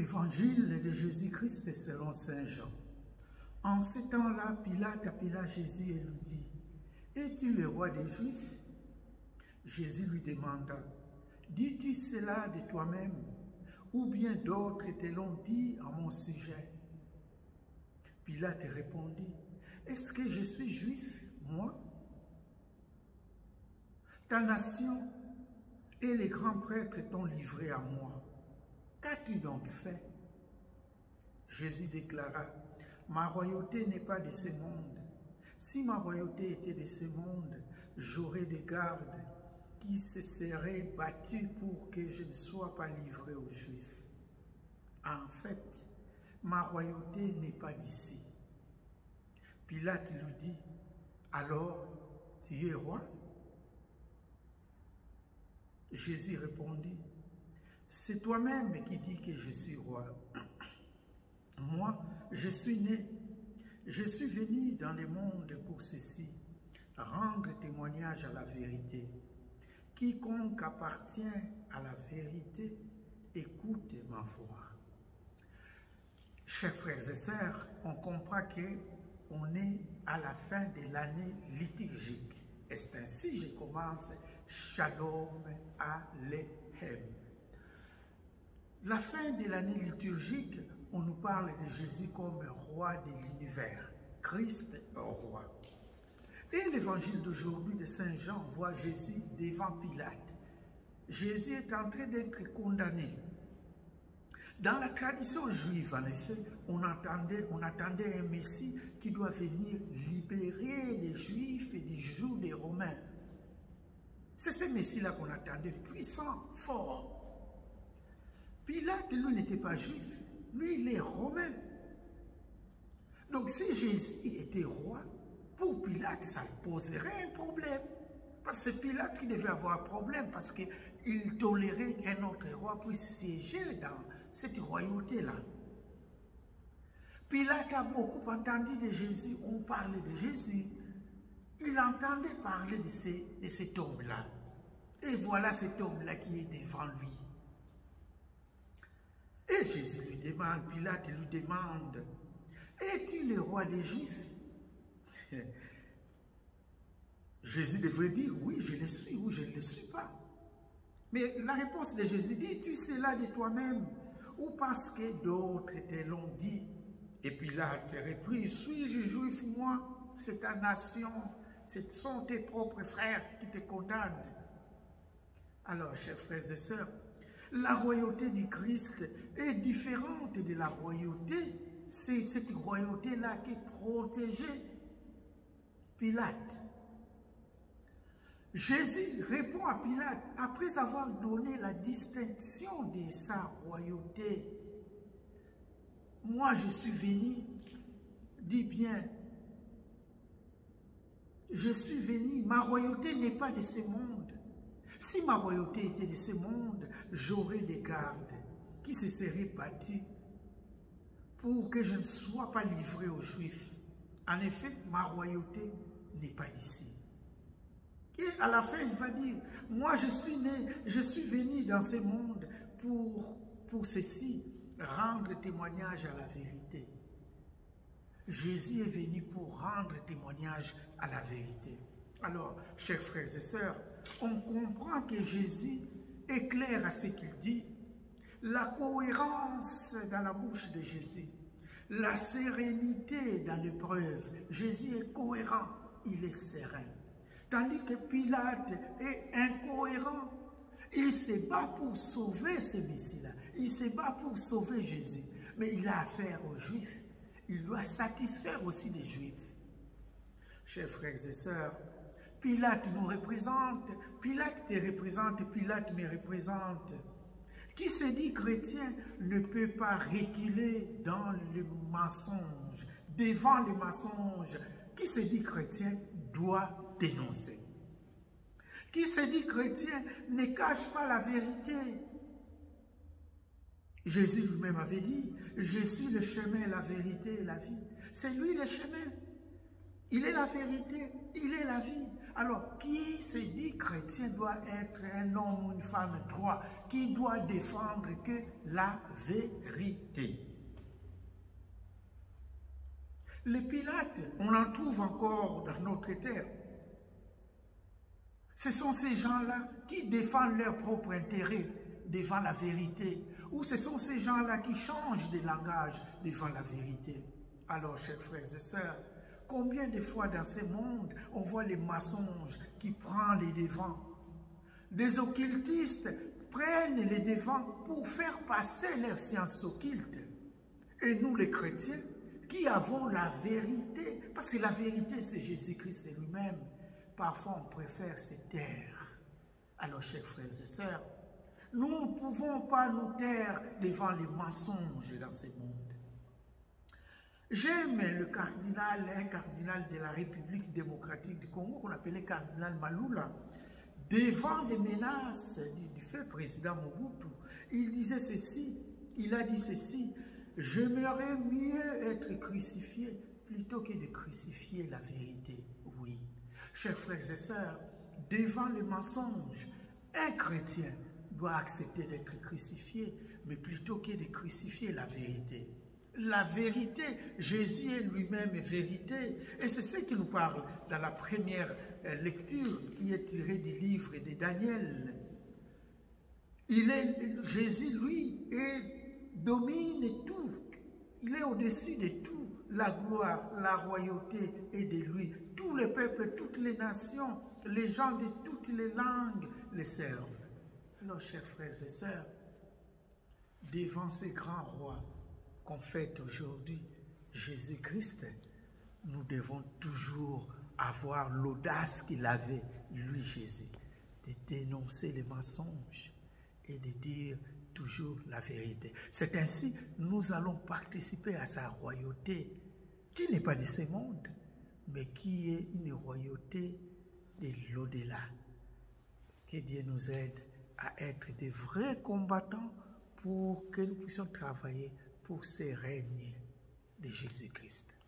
Évangile de Jésus-Christ selon saint Jean. En ce temps-là, Pilate appela Jésus et lui dit, « Es-tu le roi des Juifs ?» Jésus lui demanda, « Dis-tu cela de toi-même, ou bien d'autres te l'ont dit à mon sujet ?» Pilate répondit, « Est-ce que je suis juif, moi? Ta nation et les grands prêtres t'ont livré à moi. Qu'as-tu donc fait? » Jésus déclara, « Ma royauté n'est pas de ce monde. Si ma royauté était de ce monde, j'aurais des gardes qui se seraient battus pour que je ne sois pas livré aux Juifs. En fait, ma royauté n'est pas d'ici. » Pilate lui dit, « Alors, tu es roi? » Jésus répondit, « C'est toi-même qui dis que je suis roi. Moi, je suis né, je suis venu dans le monde pour ceci, rendre témoignage à la vérité. Quiconque appartient à la vérité, écoute ma voix. » Chers frères et sœurs, on comprend qu'on est à la fin de l'année liturgique. Et c'est ainsi que je commence Shalom Aleichem. La fin de l'année liturgique, on nous parle de Jésus comme roi de l'univers, Christ roi. Et l'évangile d'aujourd'hui de Saint Jean voit Jésus devant Pilate. Jésus est en train d'être condamné. Dans la tradition juive, en effet, on attendait un Messie qui doit venir libérer les Juifs du joug des Romains. C'est ce Messie-là qu'on attendait, puissant, fort. Pilate, lui, n'était pas juif. Lui, il est romain. Donc, si Jésus était roi, pour Pilate, ça poserait un problème. Parce que c'est Pilate qui devait avoir un problème, parce qu'il tolérait qu'un autre roi puisse siéger dans cette royauté-là. Pilate a beaucoup entendu de Jésus, on parlait de Jésus. Il entendait parler de cet homme-là. Et voilà cet homme-là qui est devant lui. Et Jésus lui demande, Pilate lui demande, « Es-tu le roi des Juifs ?» Jésus devrait dire, « Oui, je le suis, ou je ne le suis pas. » Mais la réponse de Jésus, « Dis-tu cela de toi-même, ou parce que d'autres te l'ont dit ?» Et Pilate reprit, « Suis-je juif, moi? C'est ta nation, ce sont tes propres frères qui te condamnent. » Alors, chers frères et sœurs, la royauté du Christ est différente de la royauté. C'est cette royauté-là qui est protégée. Pilate. Jésus répond à Pilate après avoir donné la distinction de sa royauté. Moi, je suis venu, dis bien, je suis venu, ma royauté n'est pas de ce monde. Si ma royauté était de ce monde, j'aurais des gardes qui se seraient battus pour que je ne sois pas livré aux Juifs. En effet, ma royauté n'est pas d'ici. Et à la fin, il va dire, moi je suis né, je suis venu dans ce monde pour ceci, rendre témoignage à la vérité. Jésus est venu pour rendre témoignage à la vérité. Alors, chers frères et sœurs, on comprend que Jésus est clair à ce qu'il dit. La cohérence dans la bouche de Jésus, la sérénité dans l'épreuve. Jésus est cohérent, il est serein. Tandis que Pilate est incohérent. Il se bat pour sauver ce Messie-là. Il se bat pour sauver Jésus. Mais il a affaire aux Juifs. Il doit satisfaire aussi les Juifs. Chers frères et sœurs, Pilate nous représente, Pilate te représente, Pilate me représente. Qui se dit chrétien ne peut pas reculer dans le mensonge, devant le mensonge. Qui se dit chrétien doit dénoncer. Qui se dit chrétien ne cache pas la vérité. Jésus lui-même avait dit, « Je suis le chemin, la vérité et la vie. » C'est lui le chemin. Il est la vérité, il est la vie. Alors, qui se dit chrétien doit être un homme ou une femme droit, qui doit défendre que la vérité. Les Pilates, on en trouve encore dans notre terre. Ce sont ces gens-là qui défendent leur propre intérêt devant la vérité. Ou ce sont ces gens-là qui changent de langage devant la vérité. Alors, chers frères et sœurs, combien de fois dans ce monde, on voit les mensonges qui prennent les devants. Des occultistes prennent les devants pour faire passer leur science occulte. Et nous, les chrétiens, qui avons la vérité, parce que la vérité, c'est Jésus-Christ lui-même, parfois on préfère se taire. Alors, chers frères et sœurs, nous ne pouvons pas nous taire devant les mensonges dans ce monde. J'aime un cardinal de la République démocratique du Congo, qu'on appelait cardinal Malula, devant des menaces du fait président Mobutu. Il disait ceci, il a dit ceci: j'aimerais mieux être crucifié plutôt que de crucifier la vérité. Oui, chers frères et sœurs, devant les mensonges, un chrétien doit accepter d'être crucifié, mais plutôt que de crucifier la vérité. La vérité, Jésus est lui-même vérité. Et c'est ce qui nous parle dans la première lecture qui est tirée du livre de Daniel. Jésus, lui, domine tout. Il est au-dessus de tout. La gloire, la royauté est de lui. Tous les peuples, toutes les nations, les gens de toutes les langues les servent. Alors, chers frères et sœurs, devant ces grands rois qu'on fête aujourd'hui, Jésus-Christ, nous devons toujours avoir l'audace qu'il avait, lui Jésus, de dénoncer les mensonges et de dire toujours la vérité. C'est ainsi nous allons participer à sa royauté, qui n'est pas de ce monde, mais qui est une royauté de l'au-delà. Que Dieu nous aide à être des vrais combattants pour que nous puissions travailler pour ce règne de Jésus-Christ.